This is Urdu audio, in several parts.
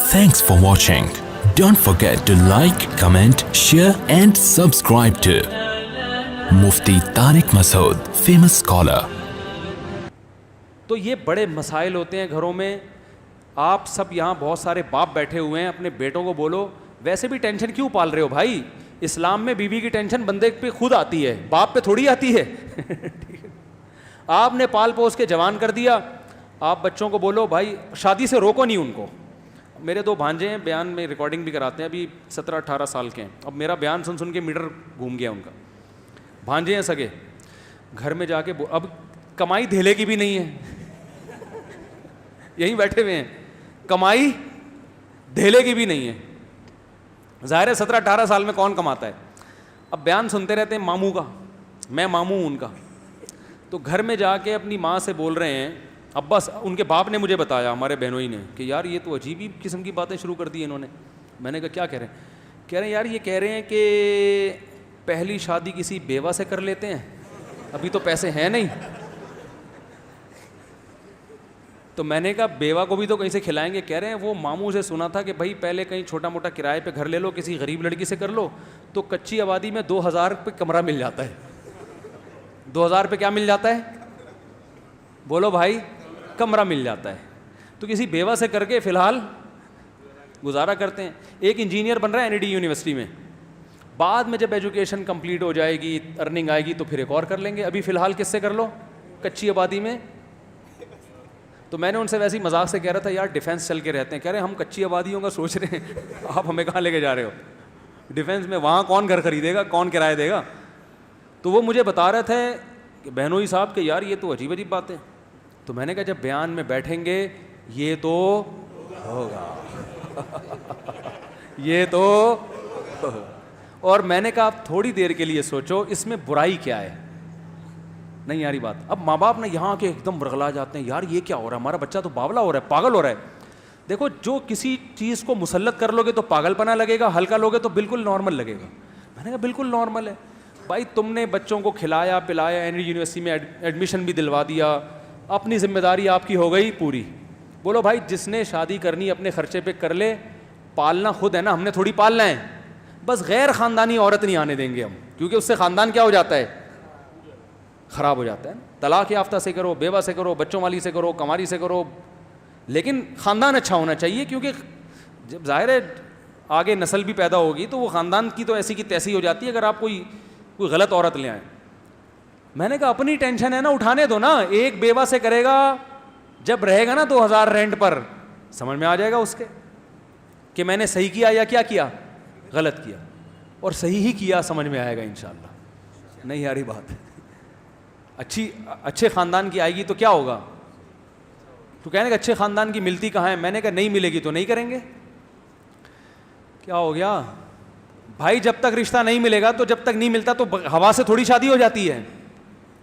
Thanks for watching. Don't forget to like, comment, share and subscribe to Mufti Tariq Masood, famous scholar. تو یہ بڑے مسائل ہوتے ہیں گھروں میں. آپ سب یہاں بہت سارے باپ بیٹھے ہوئے ہیں, اپنے بیٹوں کو بولو ویسے بھی ٹینشن کیوں پال رہے ہو بھائی. اسلام میں بیوی کی ٹینشن بندے پہ خود آتی ہے, باپ پہ تھوڑی آتی ہے. آپ نے پال پوس کے جوان کر دیا. آپ بچوں کو بولو بھائی شادی سے روکو نہیں ان کو. میرے 2 بھانجے ہیں, بیان میں ریکارڈنگ بھی کراتے ہیں, ابھی 17-18 سال کے ہیں. اب میرا بیان سن سن کے میٹر گھوم گیا ان کا. بھانجے ہیں سگے, گھر میں جا کے اب کمائی دھیلے کی بھی نہیں ہے, یہیں بیٹھے ہوئے ہیں, کمائی دھیلے کی بھی نہیں ہے. ظاہر ہے 17-18 سال میں کون کماتا ہے. اب بیان سنتے رہتے ہیں ماموں کا, میں ماموں ہوں ان کا. تو گھر میں جا کے اپنی ماں سے بول رہے ہیں, اب بس ان کے باپ نے مجھے بتایا, ہمارے بہنوئی نے, کہ یار یہ تو عجیب ہی قسم کی باتیں شروع کر دی انہوں نے. میں نے کہا کیا کہہ رہے ہیں؟ کہہ رہے ہیں یار یہ کہہ رہے ہیں کہ پہلی شادی کسی بیوہ سے کر لیتے ہیں, ابھی تو پیسے ہیں نہیں. تو میں نے کہا بیوہ کو بھی تو کہیں سے کھلائیں گے. کہہ رہے ہیں وہ ماموں سے سنا تھا کہ بھائی پہلے کہیں چھوٹا موٹا کرائے پہ گھر لے لو, کسی غریب لڑکی سے کر لو, تو کچی آبادی میں 2000 پہ کمرہ مل جاتا ہے. 2000 پہ کیا مل جاتا ہے بولو بھائی؟ کمرہ مل جاتا ہے. تو کسی بیوہ سے کر کے فی الحال گزارا کرتے ہیں. ایک انجینئر بن رہا ہے NID یونیورسٹی میں, بعد میں جب ایجوکیشن کمپلیٹ ہو جائے گی, ارننگ آئے گی تو پھر ایک اور کر لیں گے. ابھی فی الحال کس سے کر لو؟ کچی آبادی میں. تو میں نے ان سے ویسے ہی مذاق سے کہہ رہا تھا یار ڈیفینس چل کے رہتے ہیں. کہہ رہے ہیں ہم کچی آبادیوں کا سوچ رہے ہیں, آپ ہمیں کہاں لے کے جا رہے ہو ڈیفینس میں؟ وہاں کون گھر خریدے گا, کون کرایہ دے گا؟ تو وہ مجھے بتا رہے تھے کہ بہنوئی صاحب کہ یار یہ تو عجیب عجیب باتیں. تو میں نے کہا جب بیان میں بیٹھیں گے یہ تو ہوگا, یہ تو ہوگا. اور میں نے کہا آپ تھوڑی دیر کے لیے سوچو اس میں برائی کیا ہے. نہیں یاری بات. اب ماں باپ نے یہاں کے ایک دم برغلا جاتے ہیں, یار یہ کیا ہو رہا ہے, ہمارا بچہ تو باولا ہو رہا ہے, پاگل ہو رہا ہے. دیکھو جو کسی چیز کو مسلط کر لو گے تو پاگل پنا لگے گا, ہلکا لوگے تو بالکل نارمل لگے گا. میں نے کہا بالکل نارمل ہے بھائی, تم نے بچوں کو کھلایا پلایا, NID یونیورسٹی میں ایڈمیشن بھی دلوا دیا, اپنی ذمہ داری آپ کی ہو گئی پوری. بولو بھائی جس نے شادی کرنی اپنے خرچے پہ کر لے, پالنا خود ہے نا, ہم نے تھوڑی پالنا ہے. بس غیر خاندانی عورت نہیں آنے دیں گے ہم, کیونکہ اس سے خاندان کیا ہو جاتا ہے, خراب ہو جاتا ہے. طلاق یافتہ سے کرو, بیوہ سے کرو, بچوں والی سے کرو, کماری سے کرو, لیکن خاندان اچھا ہونا چاہیے. کیونکہ جب ظاہر ہے آگے نسل بھی پیدا ہوگی تو وہ خاندان کی تو ایسی کی تیسی ہو جاتی ہے اگر آپ کوئی غلط عورت لے آئیں. میں نے کہا اپنی ٹینشن ہے نا, اٹھانے دو نا. ایک بیوہ سے کرے گا, جب رہے گا نا 2000 رینٹ پر, سمجھ میں آ جائے گا اس کے کہ میں نے صحیح کیا یا کیا کیا, غلط کیا. اور صحیح ہی کیا, سمجھ میں آئے گا انشاءاللہ. نہیں یاری بات, اچھے خاندان کی آئے گی تو کیا ہوگا. تو کہنے کہ اچھے خاندان کی ملتی کہاں ہے. میں نے کہا نہیں ملے گی تو نہیں کریں گے. کیا ہو گیا بھائی, جب تک رشتہ نہیں ملے گا تو جب تک نہیں ملتا تو ہوا سے تھوڑی شادی ہو جاتی ہے.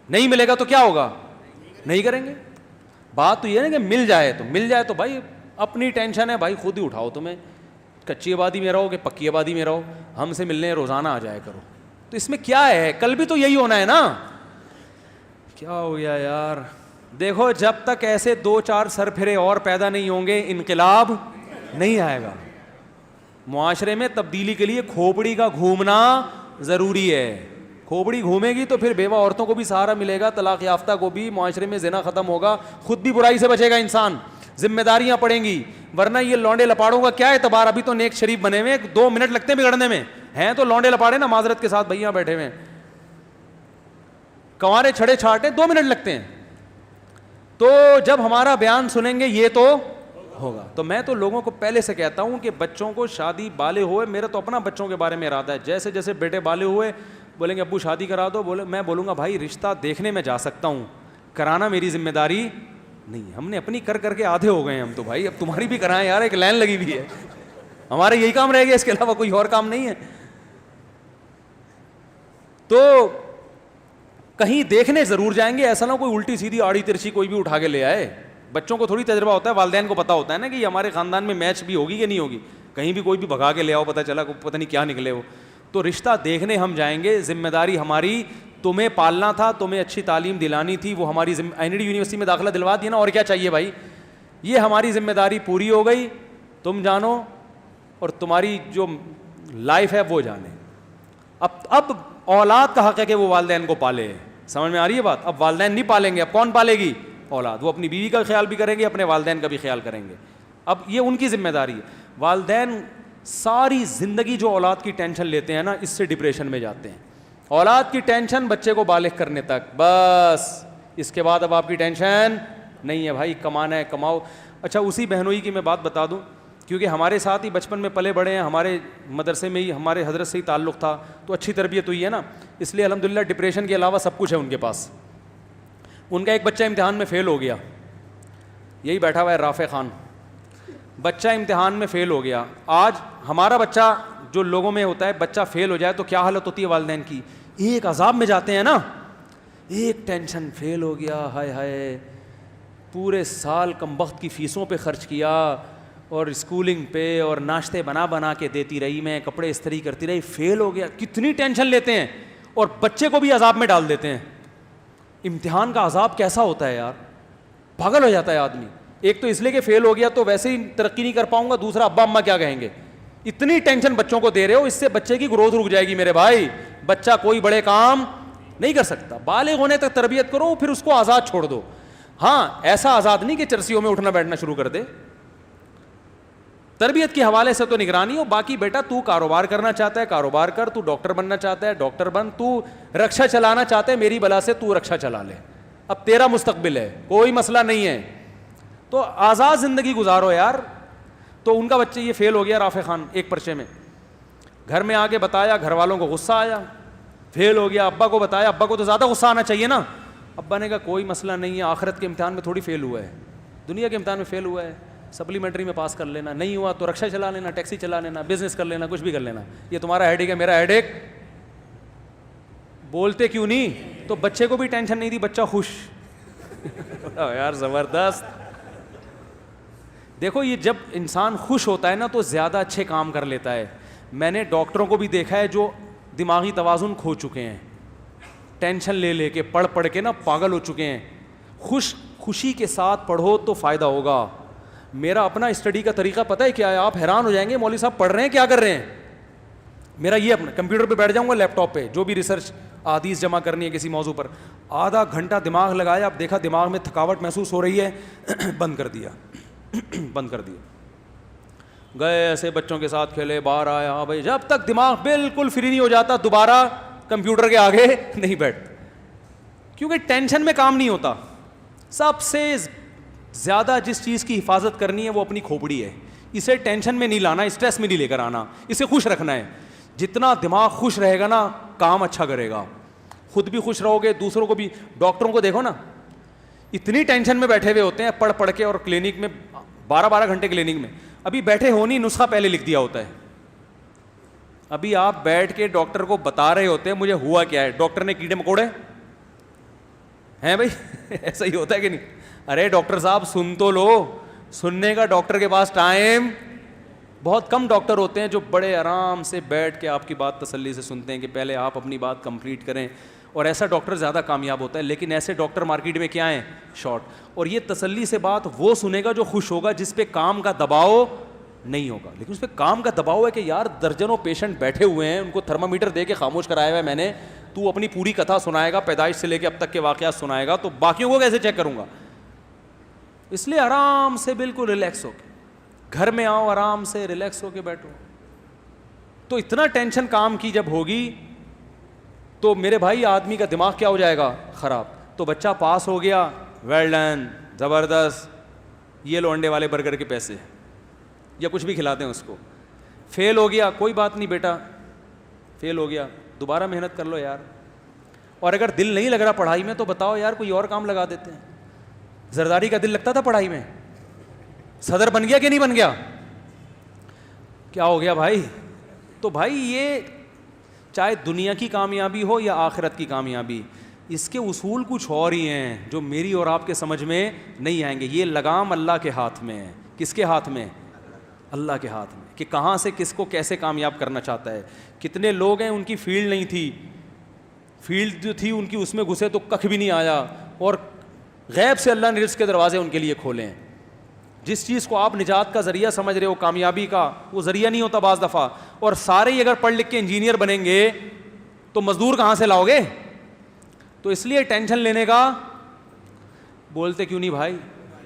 نہیں ملے گا تو کیا ہوگا, نہیں کریں گے. بات تو یہ ہے کہ مل جائے تو بھائی اپنی ٹینشن ہے بھائی, خود ہی اٹھاؤ. تمہیں کچی آبادی میں رہو کہ پکی آبادی میں رہو, ہم سے ملنے روزانہ آ جایا کرو. تو اس میں کیا ہے, کل بھی تو یہی ہونا ہے نا. کیا ہو گیا یار. دیکھو جب تک ایسے 2-4 سر پھرے اور پیدا نہیں ہوں گے انقلاب نہیں آئے گا. معاشرے میں تبدیلی کے لیے کھوپڑی کا گھومنا ضروری ہے. کھوپڑی گھومے گی تو پھر بیوہ عورتوں کو بھی سہارا ملے گا, طلاق یافتہ کو بھی, معاشرے میں زنا ختم ہوگا, خود بھی برائی سے بچے گا انسان, ذمہ داریاں پڑیں گی. ورنہ یہ لونڈے لپاڑوں کا کیا اعتبار, ابھی تو نیک شریف بنے ہوئے, 2 منٹ لگتے ہیں بگڑنے میں, ہیں تو لونڈے لپاڑے نا, معذرت کے ساتھ بھیا بیٹھے ہوئے, کنوارے چھڑے چھاٹے 2 منٹ لگتے ہیں. تو جب ہمارا بیان سنیں گے یہ تو ہوگا. تو میں تو لوگوں کو پہلے سے کہتا ہوں کہ بچوں کو شادی بالے ہوئے, میرا تو اپنا بچوں کے بارے میں ارادہ ہے, جیسے جیسے بیٹے بالے ہوئے بولیں گے ابو شادی کرا دو, میں بولوں گا بھائی رشتہ دیکھنے میں جا سکتا ہوں, کرانا میری ذمہ داری نہیں. ہم نے اپنی کر کے آدھے ہو گئے ہم تو بھائی, اب تمہاری بھی کرائیں یار, ایک لائن لگی ہوئی ہے, ہمارا یہی کام رہ گیا, اس کے علاوہ کوئی اور کام نہیں ہے. تو کہیں دیکھنے ضرور جائیں گے, ایسا نہ کوئی الٹی سیدھی آڑی ترچھی کوئی بھی اٹھا کے لے آئے. بچوں کو تھوڑی تجربہ ہوتا ہے, والدین کو پتا ہوتا ہے نا کہ یہ ہمارے خاندان میں میچ بھی ہوگی کہ نہیں ہوگی. کہیں بھی کوئی بھی بھگا کے لے آؤ, پتہ چلا پتہ نہیں کیا نکلے ہو. تو رشتہ دیکھنے ہم جائیں گے, ذمہ داری ہماری, تمہیں پالنا تھا, تمہیں اچھی تعلیم دلانی تھی, وہ ہماری NID یونیورسٹی میں داخلہ دلوا دیا نا, اور کیا چاہیے بھائی. یہ ہماری ذمہ داری پوری ہو گئی تم جانو اور تمہاری جو لائف ہے وہ جانے. اب اولاد کا حق ہے کہ وہ والدین کو پالے. سمجھ میں آ رہی ہے بات؟ اب والدین نہیں پالیں گے, اب کون پالے گی؟ اولاد. وہ اپنی بیوی کا خیال بھی کریں گے, اپنے والدین کا بھی خیال کریں گے. اب یہ ان کی ذمہ داری ہے. والدین ساری زندگی جو اولاد کی ٹینشن لیتے ہیں نا, اس سے ڈپریشن میں جاتے ہیں. اولاد کی ٹینشن بچے کو بالغ کرنے تک, بس اس کے بعد اب آپ کی ٹینشن نہیں ہے بھائی, کمانا ہے کماؤ. اچھا اسی بہنوئی کی میں بات بتا دوں, کیونکہ ہمارے ساتھ ہی بچپن میں پلے بڑے ہیں, ہمارے مدرسے میں ہی ہمارے حضرت سے ہی تعلق تھا, تو اچھی تربیت ہوئی ہے نا, اس لیے الحمدللہ ڈپریشن کے علاوہ سب کچھ ہے ان کے پاس. ان کا ایک بچہ امتحان میں فیل ہو گیا, یہی بیٹھا ہوا ہے رافع خان, بچہ امتحان میں فیل ہو گیا. آج ہمارا بچہ جو لوگوں میں ہوتا ہے, بچہ فیل ہو جائے تو کیا حالت ہوتی ہے والدین کی, ایک عذاب میں جاتے ہیں نا, ایک ٹینشن, فیل ہو گیا, ہائے ہائے پورے سال کم وقت کی فیسوں پہ خرچ کیا, اور اسکولنگ پہ, اور ناشتے بنا بنا کے دیتی رہی میں, کپڑے استری کرتی رہی, فیل ہو گیا. کتنی ٹینشن لیتے ہیں, اور بچے کو بھی عذاب میں ڈال دیتے ہیں. امتحان کا عذاب کیسا ہوتا ہے یار, پاگل ہو جاتا ہے آدمی. ایک تو اس لیے کہ فیل ہو گیا تو ویسے ہی ترقی نہیں کر پاؤں گا, دوسرا ابا اماں کیا کہیں گے. اتنی ٹینشن بچوں کو دے رہے ہو, اس سے بچے کی گروتھ رک جائے گی میرے بھائی. بچہ کوئی بڑے کام نہیں کر سکتا. بالغ ہونے تک تربیت کرو, پھر اس کو آزاد چھوڑ دو. ہاں ایسا آزاد نہیں کہ چرسیوں میں اٹھنا بیٹھنا شروع کر دے. تربیت کے حوالے سے تو نگرانی ہو, باقی بیٹا تو کاروبار کرنا چاہتا ہے کاروبار کر, تو ڈاکٹر بننا چاہتا ہے ڈاکٹر بن, تو رکشا چلانا چاہتا ہے میری بلا سے تو رکشا چلا لے, اب تیرا مستقبل ہے, کوئی مسئلہ نہیں ہے. تو آزاد زندگی گزارو یار. تو ان کا بچہ یہ فیل ہو گیا رافع خان ایک پرچے میں, گھر میں آ کے بتایا, گھر والوں کو غصہ آیا, فیل ہو گیا. ابا کو بتایا, ابا کو تو زیادہ غصہ آنا چاہیے نا. ابا نے کہا کوئی مسئلہ نہیں ہے, آخرت کے امتحان میں تھوڑی فیل ہوا ہے, دنیا کے امتحان میں فیل ہوا ہے, سپلیمنٹری میں پاس کر لینا, نہیں ہوا تو رکشا چلا لینا, ٹیکسی چلا لینا, بزنس کر لینا, کچھ بھی کر لینا. یہ تمہارا ہیڈ ایک ہے, میرا ہیڈ ایک. بولتے کیوں نہیں؟ تو بچے کو بھی ٹینشن نہیں دی, بچہ خوش. یار زبردست. دیکھو یہ جب انسان خوش ہوتا ہے نا تو زیادہ اچھے کام کر لیتا ہے. میں نے ڈاکٹروں کو بھی دیکھا ہے جو دماغی توازن کھو چکے ہیں, ٹینشن لے لے کے پڑھ پڑھ کے نا پاگل ہو چکے ہیں. خوشی کے ساتھ پڑھو تو فائدہ ہوگا. میرا اپنا اسٹڈی کا طریقہ پتہ ہے کیا ہے, آپ حیران ہو جائیں گے مولوی صاحب پڑھ رہے ہیں کیا کر رہے ہیں. میرا یہ اپنا کمپیوٹر پہ بیٹھ جاؤں گا, لیپ ٹاپ پہ جو بھی ریسرچ احادیث جمع کرنی ہے کسی موضوع پر, آدھا گھنٹہ دماغ لگایا, اب دیکھا دماغ میں تھکاوٹ محسوس ہو رہی ہے, بند کر دیا. گئے ایسے بچوں کے ساتھ کھیلے, باہر آیا. ہاں بھائی, جب تک دماغ بالکل فری نہیں ہو جاتا دوبارہ کمپیوٹر کے آگے نہیں بیٹھ, کیونکہ ٹینشن میں کام نہیں ہوتا. سب سے زیادہ جس چیز کی حفاظت کرنی ہے وہ اپنی کھوپڑی ہے. اسے ٹینشن میں نہیں لانا, اسٹریس میں نہیں لے کر آنا, اسے خوش رکھنا ہے. جتنا دماغ خوش رہے گا نا کام اچھا کرے گا, خود بھی خوش رہو گے, دوسروں کو بھی. ڈاکٹروں کو دیکھو نا, اتنی ٹینشن میں بیٹھے ہوئے ہوتے ہیں پڑھ پڑھ کے, اور کلینک میں 12 گھنٹے کلینک میں, ابھی بیٹھے ہو نہیں, نسخہ پہلے لکھ دیا ہوتا ہے. ابھی آپ بیٹھ کے ڈاکٹر کو بتا رہے ہوتے ہیں مجھے ہوا کیا ہے, ڈاکٹر نے کیڑے مکوڑے ہیں بھائی. ایسا ہی ہوتا ہے کہ نہیں؟ ارے ڈاکٹر صاحب سن تو لو, سننے کا ڈاکٹر کے پاس ٹائم بہت کم. ڈاکٹر ہوتے ہیں جو بڑے آرام سے بیٹھ کے آپ کی بات تسلی سے سنتے ہیں کہ پہلے آپ اپنی بات کمپلیٹ کریں, اور ایسا ڈاکٹر زیادہ کامیاب ہوتا ہے. لیکن ایسے ڈاکٹر مارکیٹ میں کیا ہیں, شارٹ. اور یہ تسلی سے بات وہ سنے گا جو خوش ہوگا, جس پہ کام کا دباؤ نہیں ہوگا. لیکن اس پہ کام کا دباؤ ہے کہ یار درجنوں پیشنٹ بیٹھے ہوئے ہیں, ان کو تھرمامیٹر دے کے خاموش کرایا ہوا ہے میں نے, تو اپنی پوری کتھا سنائے گا, پیدائش سے لے کے اب تک کے واقعات سنائے گا, تو باقیوں کو کیسے چیک کروں گا. اس لیے آرام سے بالکل ریلیکس ہو کے گھر میں آؤ, آرام سے ریلیکس ہو کے بیٹھو. تو اتنا ٹینشن کام کی جب ہوگی تو میرے بھائی آدمی کا دماغ کیا ہو جائے گا, خراب. تو بچہ پاس ہو گیا, ویل ڈن, زبردست, یہ لو انڈے والے برگر کے پیسے, یا کچھ بھی کھلاتے ہیں اس کو. فیل ہو گیا, کوئی بات نہیں بیٹا, فیل ہو گیا, دوبارہ محنت کر لو یار. اور اگر دل نہیں لگ رہا پڑھائی میں تو بتاؤ یار کوئی اور کام لگا دیتے ہیں. زرداری کا دل لگتا تھا پڑھائی میں, صدر بن گیا کہ نہیں بن گیا, کیا ہو گیا بھائی. تو بھائی یہ چاہے دنیا کی کامیابی ہو یا آخرت کی کامیابی, اس کے اصول کچھ اور ہی ہیں جو میری اور آپ کے سمجھ میں نہیں آئیں گے. یہ لگام اللہ کے ہاتھ میں ہے. کس کے ہاتھ میں؟ اللہ کے ہاتھ میں, کہ کہاں سے کس کو کیسے کامیاب کرنا چاہتا ہے. کتنے لوگ ہیں ان کی فیلڈ نہیں تھی, فیلڈ جو تھی ان کی اس میں گھسے تو ککھ بھی نہیں آیا, اور غیب سے اللہ نے رزق کے دروازے ان کے لیے کھولے ہیں. جس چیز کو آپ نجات کا ذریعہ سمجھ رہے ہو, کامیابی کا, وہ ذریعہ نہیں ہوتا بعض دفعہ. اور سارے ہی اگر پڑھ لکھ کے انجینئر بنیں گے تو مزدور کہاں سے لاؤ گے؟ تو اس لیے ٹینشن لینے کا بولتے کیوں نہیں بھائی؟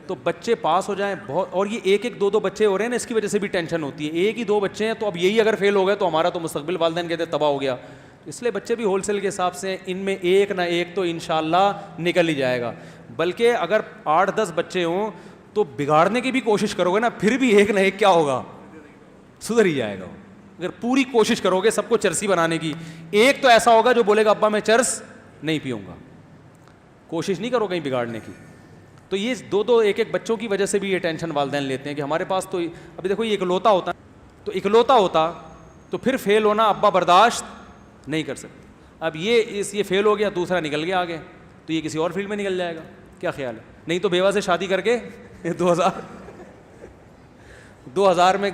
تو بچے پاس ہو جائیں بہت, اور یہ ایک ایک دو بچے ہو رہے ہیں نا, اس کی وجہ سے بھی ٹینشن ہوتی ہے. ایک ہی 2 بچے ہیں تو اب یہی اگر فیل ہو گئے تو ہمارا تو مستقبل والدین کہتے ہیں تباہ ہو گیا. اس لیے بچے بھی ہول سیل کے حساب سے, ان میں ایک نہ ایک تو انشاءاللہ نکل ہی جائے گا. بلکہ اگر 8-10 بچے ہوں تو بگاڑنے کی بھی کوشش کرو گے نا, پھر بھی ایک نہ ایک کیا ہوگا, سدھر ہی جائے گا. اگر پوری کوشش کرو گے سب کو چرسی بنانے کی, ایک تو ایسا ہوگا جو بولے گا ابا میں چرس نہیں پیوں گا. کوشش نہیں کرو کہیں بگاڑنے کی. تو یہ 2 ایک بچوں کی وجہ سے بھی یہ ٹینشن والدین لیتے ہیں کہ ہمارے پاس تو ابھی دیکھو یہ اکلوتا ہوتا, تو اکلوتا ہوتا تو پھر فیل ہونا ابا برداشت نہیں کر سکتے. اب یہ فیل ہو گیا, دوسرا نکل گیا آگے, تو یہ کسی اور فیلڈ میں نکل جائے گا. کیا خیال ہے؟ نہیں تو بیوہ سے شادی کر کے 2000 میں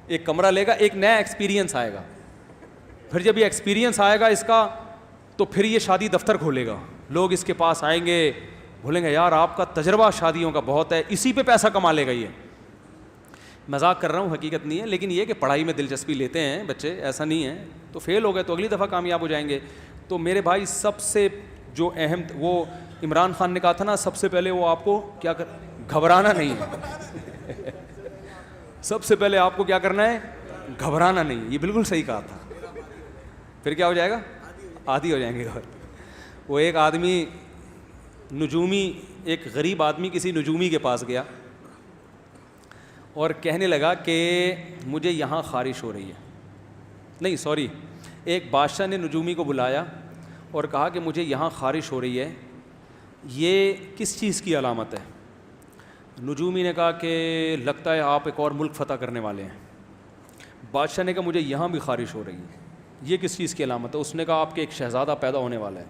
ایک کمرہ لے گا, ایک نیا ایکسپیرینس آئے گا. پھر جب یہ ایکسپیرینس آئے گا اس کا, تو پھر یہ شادی دفتر کھولے گا, لوگ اس کے پاس آئیں گے, بولیں گے یار آپ کا تجربہ شادیوں کا بہت ہے, اسی پہ پیسہ کما لے گا. یہ مذاق کر رہا ہوں, حقیقت نہیں ہے, لیکن یہ کہ پڑھائی میں دلچسپی لیتے ہیں بچے, ایسا نہیں ہے. تو فیل ہو گئے تو اگلی دفعہ کامیاب ہو جائیں گے. تو میرے بھائی سب سے جو اہم, وہ عمران خان نے کہا تھا نا, سب سے پہلے وہ آپ کو کیا گھبرانا نہیں ہے. سب سے پہلے آپ کو کیا کرنا ہے؟ گھبرانا نہیں. یہ بالکل صحیح کہا تھا. پھر کیا ہو جائے گا؟ عادی ہو جائیں گے. وہ ایک آدمی نجومی, ایک غریب آدمی کسی نجومی کے پاس گیا اور کہنے لگا کہ مجھے یہاں خارش ہو رہی ہے. نہیں سوری, ایک بادشاہ نے نجومی کو بلایا اور کہا کہ مجھے یہاں خارش ہو رہی ہے, یہ کس چیز کی علامت ہے؟ نجومی نے کہا کہ لگتا ہے آپ ایک اور ملک فتح کرنے والے ہیں. بادشاہ نے کہا مجھے یہاں بھی خارش ہو رہی ہے, یہ کس چیز کی علامت ہے؟ اس نے کہا آپ کے ایک شہزادہ پیدا ہونے والا ہے.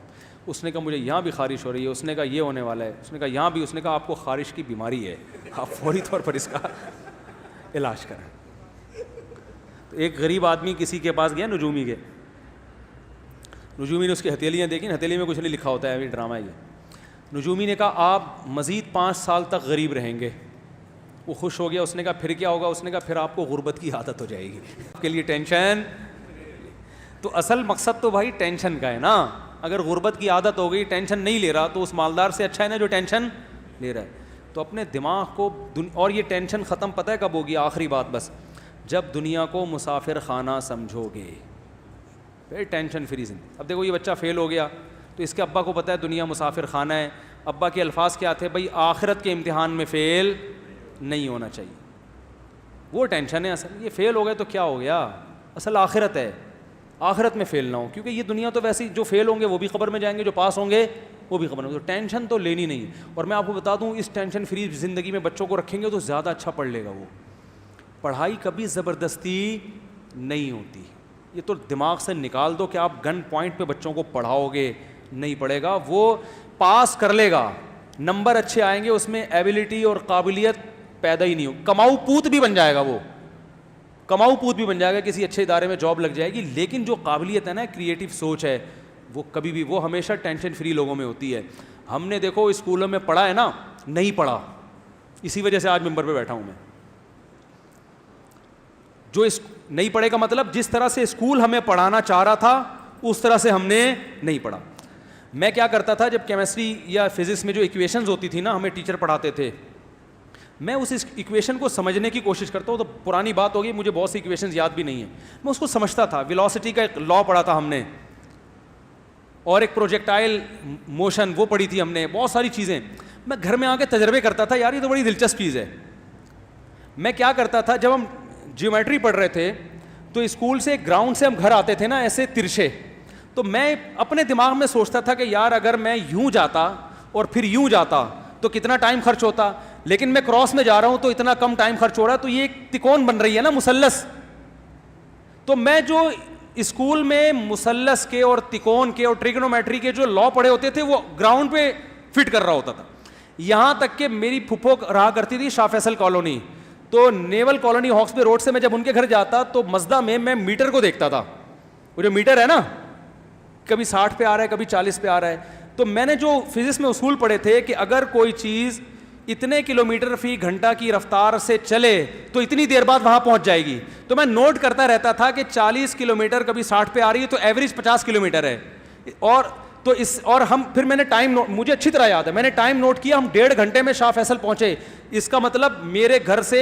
اس نے کہا مجھے یہاں بھی خارش ہو رہی ہے. اس نے کہا یہ ہونے والا ہے. اس نے کہا یہاں بھی. اس نے کہا آپ کو خارش کی بیماری ہے, آپ فوری طور پر اس کا علاج کریں. تو ایک غریب آدمی کسی کے پاس گیا نجومی کے. نجومی نے اس کی ہتھیلیاں دیکھیں, ہتھیلی میں کچھ نہیں لکھا ہوتا ہے, ابھی ڈرامہ ہے یہ. نجومی نے کہا آپ مزید 5 سال تک غریب رہیں گے. وہ خوش ہو گیا. اس نے کہا پھر کیا ہوگا؟ اس نے کہا پھر آپ کو غربت کی عادت ہو جائے گی. آپ کے لیے ٹینشن. تو اصل مقصد تو بھائی ٹینشن کا ہے نا. اگر غربت کی عادت ہو گئی, ٹینشن نہیں لے رہا, تو اس مالدار سے اچھا ہے نا جو ٹینشن لے رہا ہے. تو اپنے دماغ کو, اور یہ ٹینشن ختم پتہ ہے کب ہوگی؟ آخری بات بس, جب دنیا کو مسافر خانہ سمجھو گے, پھر ٹینشن فری زندگی. اب دیکھو یہ بچہ فیل ہو گیا تو اس کے ابا کو پتہ ہے دنیا مسافر خانہ ہے. ابا کے الفاظ کیا تھے؟ بھائی آخرت کے امتحان میں فیل نہیں ہونا چاہیے. وہ ٹینشن ہے اصل. یہ فیل ہو گئے تو کیا ہو گیا؟ اصل آخرت ہے, آخرت میں فیل نہ ہو, کیونکہ یہ دنیا تو ویسے جو فیل ہوں گے وہ بھی قبر میں جائیں گے, جو پاس ہوں گے وہ بھی قبر میں. تو ٹینشن تو لینی نہیں. اور میں آپ کو بتا دوں, اس ٹینشن فری زندگی میں بچوں کو رکھیں گے تو زیادہ اچھا پڑھ لے گا وہ. پڑھائی کبھی زبردستی نہیں ہوتی. یہ تو دماغ سے نکال دو کہ آپ گن پوائنٹ پہ بچوں کو پڑھاؤ گے, نہیں پڑھے گا. وہ پاس کر لے گا, نمبر اچھے آئیں گے, اس میں ایبلٹی اور قابلیت پیدا ہی نہیں ہو. کماؤ پوت بھی بن جائے گا, وہ کماؤ پوت بھی بن جائے گا, کسی اچھے ادارے میں جاب لگ جائے گی. لیکن جو قابلیت ہے نا, کریٹو سوچ ہے, وہ کبھی بھی, وہ ہمیشہ ٹینشن فری لوگوں میں ہوتی ہے. ہم نے دیکھو اسکولوں میں پڑھا ہے نا, نہیں پڑھا, اسی وجہ سے آج ممبر پہ بیٹھا ہوں میں. جو نہیں پڑھے کا مطلب, جس طرح سے اسکول ہمیں پڑھانا چاہ رہا تھا اس طرح سے ہم نے نہیں پڑھا. میں کیا کرتا تھا, جب کیمسٹری یا فزکس میں جو ایکویشنز ہوتی تھی نا, ہمیں ٹیچر پڑھاتے تھے, میں اس ایکویشن کو سمجھنے کی کوشش کرتا ہوں. تو پرانی بات ہوگی, مجھے بہت سی ایکویشنز یاد بھی نہیں ہیں, میں اس کو سمجھتا تھا. ویلوسٹی کا ایک لا پڑھا تھا ہم نے, اور ایک پروجیکٹائل موشن وہ پڑھی تھی ہم نے, بہت ساری چیزیں. میں گھر میں آ کے تجربے کرتا تھا, یار یہ تو بڑی دلچسپ چیز ہے. میں کیا کرتا تھا, جب ہم جیومیٹری پڑھ رہے تھے تو اسکول سے گراؤنڈ سے ہم گھر آتے تھے نا ایسے ترچھے, تو میں اپنے دماغ میں سوچتا تھا کہ یار اگر میں یوں جاتا اور پھر یوں جاتا تو کتنا ٹائم خرچ ہوتا, لیکن میں کراس میں جا رہا ہوں تو اتنا کم ٹائم خرچ ہو رہا ہے. تو یہ ایک تکون بن رہی ہے نا, مثلث. تو میں جو اسکول میں مثلث کے اور تکون کے اور ٹریگنومیٹری کے جو لا پڑھے ہوتے تھے وہ گراؤنڈ پہ فٹ کر رہا ہوتا تھا. یہاں تک کہ میری پھپھو رہا کرتی تھی شاہ فیصل کالونی, تو نیول کالونی ہاکس بے روڈ سے میں جب ان کے گھر جاتا تو مزدہ میں میٹر کو دیکھتا تھا. وہ جو میٹر ہے نا, کبھی 60 پہ آ رہا ہے, کبھی 40 پہ آ رہا ہے. تو میں نے جو فزکس میں اصول پڑھے تھے کہ اگر کوئی چیز اتنے کلومیٹر فی گھنٹہ کی رفتار سے چلے تو اتنی دیر بعد وہاں پہنچ جائے گی. تو میں نوٹ کرتا رہتا تھا کہ 40 کلومیٹر کبھی 60 پہ آ رہی ہے تو ایوریج 50 کلومیٹر ہے. اور ہم پھر میں نے ٹائم مجھے اچھی طرح یاد ہے, میں نے ٹائم نوٹ کیا, ہم 1.5 گھنٹے میں شاہ فیصل پہنچے. اس کا مطلب میرے گھر سے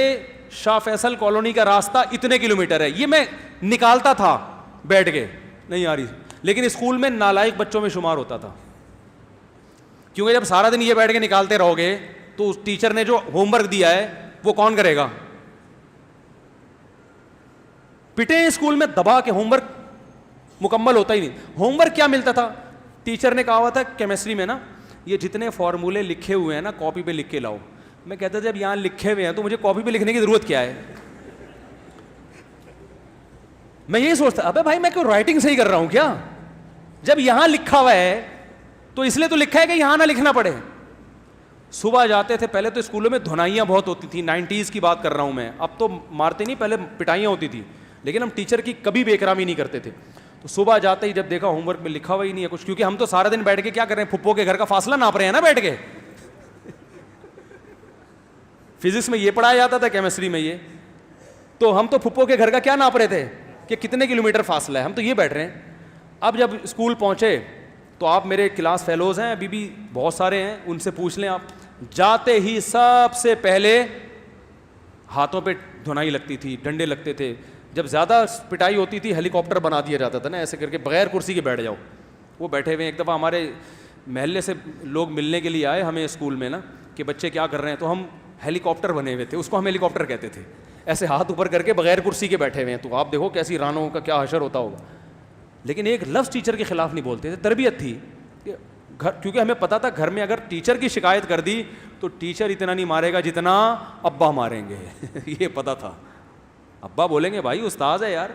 شاہ فیصل کالونی کا راستہ اتنے کلومیٹر ہے. یہ میں نکالتا تھا بیٹھ کے, نہیں آ رہی, لیکن اسکول میں نالائق بچوں میں شمار ہوتا تھا, کیونکہ جب سارا دن یہ بیٹھ کے نکالتے رہو گے تو اس ٹیچر نے جو ہوم ورک دیا ہے وہ کون کرے گا؟ پٹے اسکول میں دبا کے ہوم ورک مکمل ہوتا ہی نہیں. ہوم ورک کیا ملتا تھا؟ ٹیچر نے کہا ہوا تھا کیمسٹری میں نا, یہ جتنے فارمولے لکھے ہوئے ہیں نا کاپی پہ لکھ کے لاؤ. میں کہتا تھا جب یہاں لکھے ہوئے ہیں تو مجھے کاپی پہ لکھنے کی ضرورت کیا ہے؟ میں یہی سوچتا ابے بھائی میں کیوں رائٹنگ صحیح کر رہا ہوں کیا؟ جب یہاں لکھا ہوا ہے تو اس لیے تو لکھا ہے کہ یہاں نہ لکھنا پڑے. صبح جاتے تھے, پہلے تو اسکولوں میں دھنائیاں بہت ہوتی تھیں, 90s کی بات کر رہا ہوں میں, اب تو مارتے نہیں, پہلے پٹائیاں ہوتی تھی, لیکن ہم ٹیچر کی کبھی بے احترامی نہیں کرتے تھے. تو صبح جاتے ہی جب دیکھا ہوم ورک میں لکھا ہوا ہی نہیں ہے کچھ, کیونکہ ہم تو سارا دن بیٹھ کے کیا کر رہے ہیں, پھپھو کے گھر کا فاصلہ ناپ رہے ہیں نا بیٹھ کے. فزکس میں یہ پڑھایا جاتا تھا, کیمسٹری میں یہ, تو ہم تو پھپھو کے گھر کا کیا ناپ رہے تھے کہ کتنے کلومیٹر فاصلہ ہے, ہم تو یہ بیٹھ رہے ہیں. اب جب اسکول پہنچے تو آپ میرے کلاس فیلوز ہیں ابھی بھی بہت سارے ہیں, ان سے پوچھ لیں آپ, جاتے ہی سب سے پہلے ہاتھوں پہ دھنائی لگتی تھی, ڈنڈے لگتے تھے. جب زیادہ پٹائی ہوتی تھی ہیلی کاپٹر بنا دیا جاتا تھا نا, ایسے کر کے بغیر کرسی کے بیٹھ جاؤ. وہ بیٹھے ہوئے, ایک دفعہ ہمارے محلے سے لوگ ملنے کے لیے آئے ہمیں اسکول میں نا کہ بچے کیا کر رہے ہیں, تو ہم ہیلی کاپٹر بنے ہوئے تھے, اس کو ہم ہیلی کاپٹر کہتے تھے, ایسے ہاتھ اوپر کر کے بغیر کرسی کے بیٹھے ہوئے ہیں. تو آپ دیکھو کیسی رانوں کا کیا حشر ہوتا ہوگا. لیکن ایک لفظ ٹیچر کے خلاف نہیں بولتے تھے, تربیت تھی گھر, کیونکہ ہمیں پتا تھا گھر میں اگر ٹیچر کی شکایت کر دی تو ٹیچر اتنا نہیں مارے گا جتنا ابا ماریں گے. یہ پتا تھا, ابا بولیں گے بھائی استاذ ہے یار.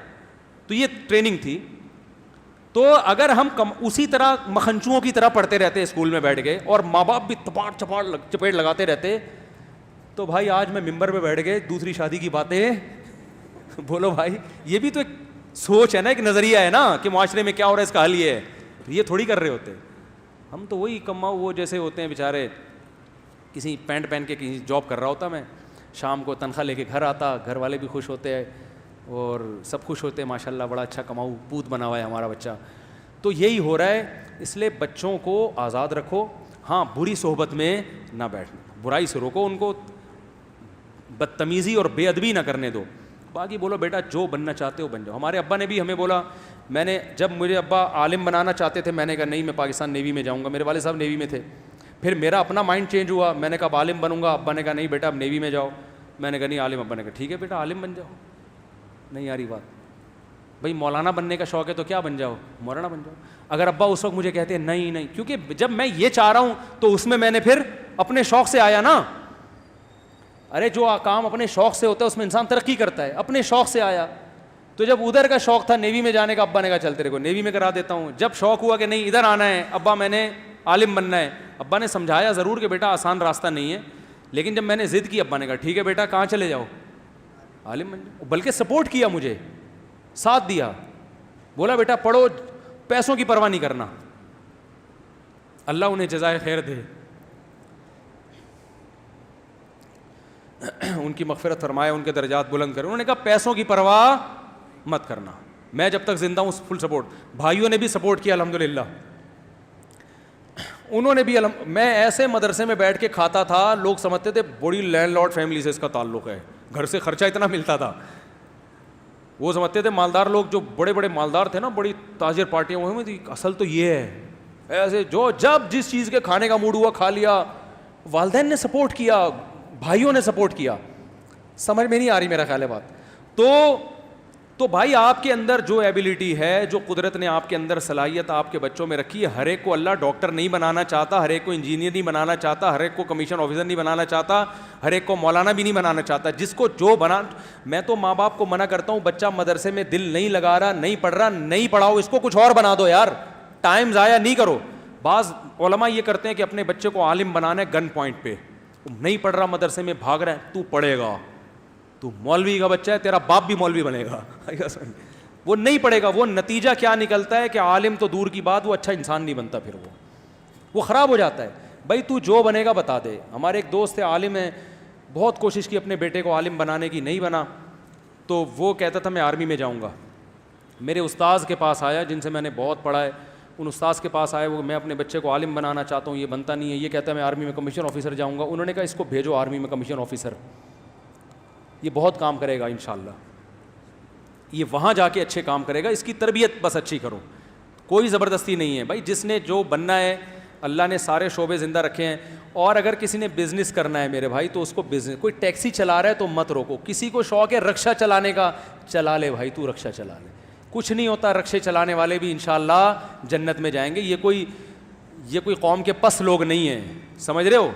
تو یہ ٹریننگ تھی. تو اگر ہم اسی طرح مکھنچوؤں کی طرح پڑھتے رہتے اسکول میں بیٹھ کے, اور ماں باپ بھی چپیٹ لگاتے رہتے, تو بھائی آج میں ممبر پہ بیٹھ کے دوسری شادی کی باتیں بولو بھائی. یہ بھی تو ایک سوچ ہے نا, ایک نظریہ ہے نا کہ معاشرے میں کیا ہو رہا ہے, اس کا حل یہ ہے. یہ تھوڑی کر رہے ہوتے ہم, تو وہی کماؤ وہ جیسے ہوتے ہیں بیچارے, کسی پینٹ پہن کے کہیں جاب کر رہا ہوتا میں, شام کو تنخواہ لے کے گھر آتا, گھر والے بھی خوش ہوتے ہیں اور سب خوش ہوتے ہیں, ماشاء اللہ بڑا اچھا کماؤ پوت بنا ہوا ہے ہمارا بچہ. تو یہی ہو رہا ہے. اس لیے بچوں کو آزاد رکھو, ہاں بری صحبت میں نہ بیٹھنا, برائی سے روکو ان کو, بدتمیزی اور بے ادبی نہ کرنے دو. باقی بولو بیٹا جو بننا چاہتے ہو بن جاؤ. ہمارے ابا نے بھی ہمیں بولا, میں نے جب مجھے ابا عالم بنانا چاہتے تھے, میں نے کہا نہیں میں پاکستان نیوی میں جاؤں گا, میرے والد صاحب نیوی میں تھے. پھر میرا اپنا مائنڈ چینج ہوا, میں نے کہا عالم بنوں گا, ابا نے کہا نہیں بیٹا اب نیوی میں جاؤ. میں نے کہا نہیں عالم, ابا نے کہا ٹھیک ہے بیٹا عالم بن جاؤ. نہیں آ رہی بات بھائی, مولانا بننے کا شوق ہے تو کیا بن جاؤ, مولانا بن جاؤ. اگر ابا اس وقت مجھے کہتے ہیں نہیں, کیونکہ جب میں یہ چاہ رہا ہوں تو اس میں نے پھر اپنے شوق سے آیا نا. ارے جو کام اپنے شوق سے ہوتا ہے اس میں انسان ترقی کرتا ہے, اپنے شوق سے آیا. تو جب ادھر کا شوق تھا نیوی میں جانے کا, ابا نے کہا چل تیرے کو نیوی میں کرا دیتا ہوں. جب شوق ہوا کہ نہیں ادھر آنا ہے, ابا میں نے عالم بننا ہے, ابا نے سمجھایا ضرور کہ بیٹا آسان راستہ نہیں ہے, لیکن جب میں نے ضد کی, ابا نے کہا ٹھیک ہے بیٹا کہاں چلے جاؤ, عالم بن جاؤ. بلکہ سپورٹ کیا, مجھے ساتھ دیا, بولا بیٹا پڑھو, پیسوں کی پرواہ نہیں کرنا. اللہ انہیں جزائے خیر دے, ان کی مغفرت فرمائے, ان کے درجات بلند کرے. انہوں نے کہا پیسوں کی پرواہ مت کرنا, میں جب تک زندہ ہوں فل سپورٹ. بھائیوں نے بھی سپورٹ کیا الحمدللہ, انہوں نے بھی میں ایسے مدرسے میں بیٹھ کے کھاتا تھا, لوگ سمجھتے تھے بڑی لینڈ لارڈ فیملی سے اس کا تعلق ہے, گھر سے خرچہ اتنا ملتا تھا. وہ سمجھتے تھے مالدار لوگ, جو بڑے بڑے مالدار تھے نا, بڑی تاجر پارٹیاں ہوئی تھی, اصل تو یہ ہے. ایسے جو جب جس چیز کے کھانے کا موڈ ہوا کھا لیا. والدین نے سپورٹ کیا, بھائیوں نے سپورٹ کیا. سمجھ میں نہیں آ رہی میرا خیال ہے بات. تو بھائی آپ کے اندر جو ایبلٹی ہے, جو قدرت نے آپ کے اندر صلاحیت آپ کے بچوں میں رکھی ہے, ہر ایک کو اللہ ڈاکٹر نہیں بنانا چاہتا, ہر ایک کو انجینئر نہیں بنانا چاہتا, ہر ایک کو کمیشن آفیسر نہیں بنانا چاہتا, ہر ایک کو مولانا بھی نہیں بنانا چاہتا. جس کو جو بنا, میں تو ماں باپ کو منع کرتا ہوں, بچہ مدرسے میں دل نہیں لگا رہا, نہیں پڑھ رہا, نہیں پڑھاؤ, اس کو کچھ اور بنا دو یار, ٹائم ضائع نہیں کرو. بعض علماء یہ کرتے ہیں کہ اپنے بچے کو عالم بنانا ہے گن پوائنٹ پہ, نہیں پڑھ رہا مدرسے میں, بھاگ رہا ہے, تو پڑھے گا, تو مولوی کا بچہ ہے, تیرا باپ بھی مولوی بنے گا. وہ نہیں پڑھے گا. وہ نتیجہ کیا نکلتا ہے کہ عالم تو دور کی بات, وہ اچھا انسان نہیں بنتا, پھر وہ خراب ہو جاتا ہے. بھائی تو جو بنے گا بتا دے. ہمارے ایک دوست ہے عالم ہے, بہت کوشش کی اپنے بیٹے کو عالم بنانے کی, نہیں بنا, تو وہ کہتا تھا میں آرمی میں جاؤں گا. میرے استاذ کے پاس آیا جن سے میں نے بہت پڑھا ہے, ان استاذ کے پاس آئے, وہ میں اپنے بچے کو عالم بنانا چاہتا ہوں, یہ بنتا نہیں ہے, یہ کہتا ہے میں آرمی میں کمیشن آفیسر جاؤں گا. انہوں نے کہا اس کو بھیجو آرمی میں کمیشن آفیسر, یہ بہت کام کرے گا انشاءاللہ, یہ وہاں جا کے اچھے کام کرے گا, اس کی تربیت بس اچھی کرو, کوئی زبردستی نہیں ہے بھائی. جس نے جو بننا ہے, اللہ نے سارے شعبے زندہ رکھے ہیں. اور اگر کسی نے بزنس کرنا ہے میرے بھائی تو اس کو بزنس, کوئی ٹیکسی چلا رہا ہے تو مت روکو, کسی کو شوق ہے رکشا چلانے کا, چلا لے بھائی, تو رکشا چلا لے, کچھ نہیں ہوتا, رکشے چلانے والے بھی انشاءاللہ جنت میں جائیں گے. یہ کوئی قوم کے پس لوگ نہیں ہیں, سمجھ رہے ہو,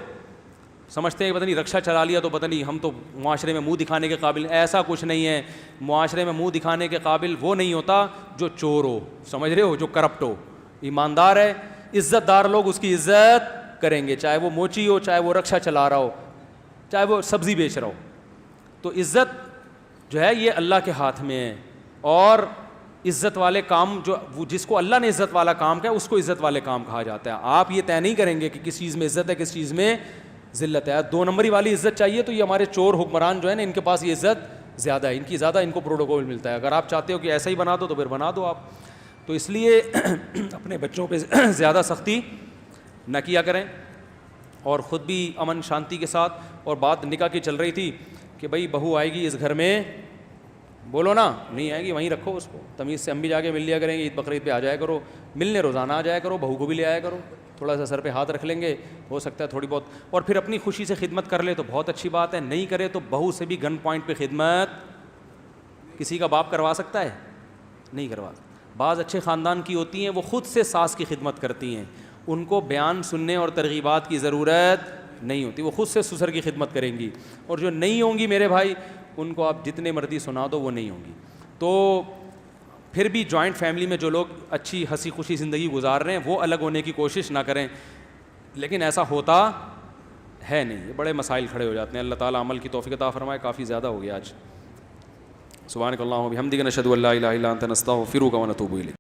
سمجھتے ہیں کہ پتہ نہیں رکشا چلا لیا تو پتہ نہیں ہم تو معاشرے میں منہ دکھانے کے قابل, ایسا کچھ نہیں ہے. معاشرے میں منہ دکھانے کے قابل وہ نہیں ہوتا جو چور ہو, سمجھ رہے ہو, جو کرپٹ ہو. ایماندار ہے, عزت دار لوگ اس کی عزت کریں گے, چاہے وہ موچی ہو, چاہے وہ رکشا چلا رہا ہو, چاہے وہ سبزی بیچ رہا ہو. تو عزت جو ہے یہ اللہ کے ہاتھ میں ہے. اور عزت والے کام جو جس کو اللہ نے عزت والا کام کہا اس کو عزت والے کام کہا جاتا ہے. آپ یہ طے نہیں کریں گے کہ کس چیز میں عزت ہے, کس چیز میں ذلت ہے. 2 نمبری والی عزت چاہیے تو یہ ہمارے چور حکمران جو ہے نا, ان کے پاس یہ عزت زیادہ ہے, ان کی زیادہ ان کو پروٹوکول ملتا ہے. اگر آپ چاہتے ہو کہ ایسا ہی بنا دو تو پھر بنا دو آپ. تو اس لیے اپنے بچوں پہ زیادہ سختی نہ کیا کریں, اور خود بھی امن شانتی کے ساتھ. اور بات نکاح کی چل رہی تھی کہ بھائی بہو آئے گی اس گھر میں, بولو نا, نہیں آئے گی وہیں رکھو اس کو تمیز سے, ہم بھی جا کے مل لیا کریں گے, عید بقرعید پہ آ جایا کرو, ملنے روزانہ آ جایا کرو, بہو کو بھی لے آیا کرو, تھوڑا سا سر پہ ہاتھ رکھ لیں گے, ہو سکتا ہے تھوڑی بہت. اور پھر اپنی خوشی سے خدمت کر لے تو بہت اچھی بات ہے, نہیں کرے تو بہو سے بھی گن پوائنٹ پہ خدمت کسی کا باپ کروا سکتا ہے؟ نہیں کروا. بعض اچھے خاندان کی ہوتی ہیں وہ خود سے ساس کی خدمت کرتی ہیں, ان کو بیان سننے اور ترغیبات کی ضرورت نہیں ہوتی, وہ خود سے سسر کی خدمت کریں گی. اور جو نہیں ہوں گی میرے بھائی, ان کو آپ جتنے مرضی سنا دو وہ نہیں ہوں گی. تو پھر بھی جوائنٹ فیملی میں جو لوگ اچھی ہنسی خوشی زندگی گزار رہے ہیں وہ الگ ہونے کی کوشش نہ کریں, لیکن ایسا ہوتا ہے نہیں, یہ بڑے مسائل کھڑے ہو جاتے ہیں. اللہ تعالیٰ عمل کی توفیق عطا فرمائے. کافی زیادہ ہو گیا آج. سبحانک اللہم و بحمدک نشہد ان لا الہ الا انت نستغفرک و نتوب الیک.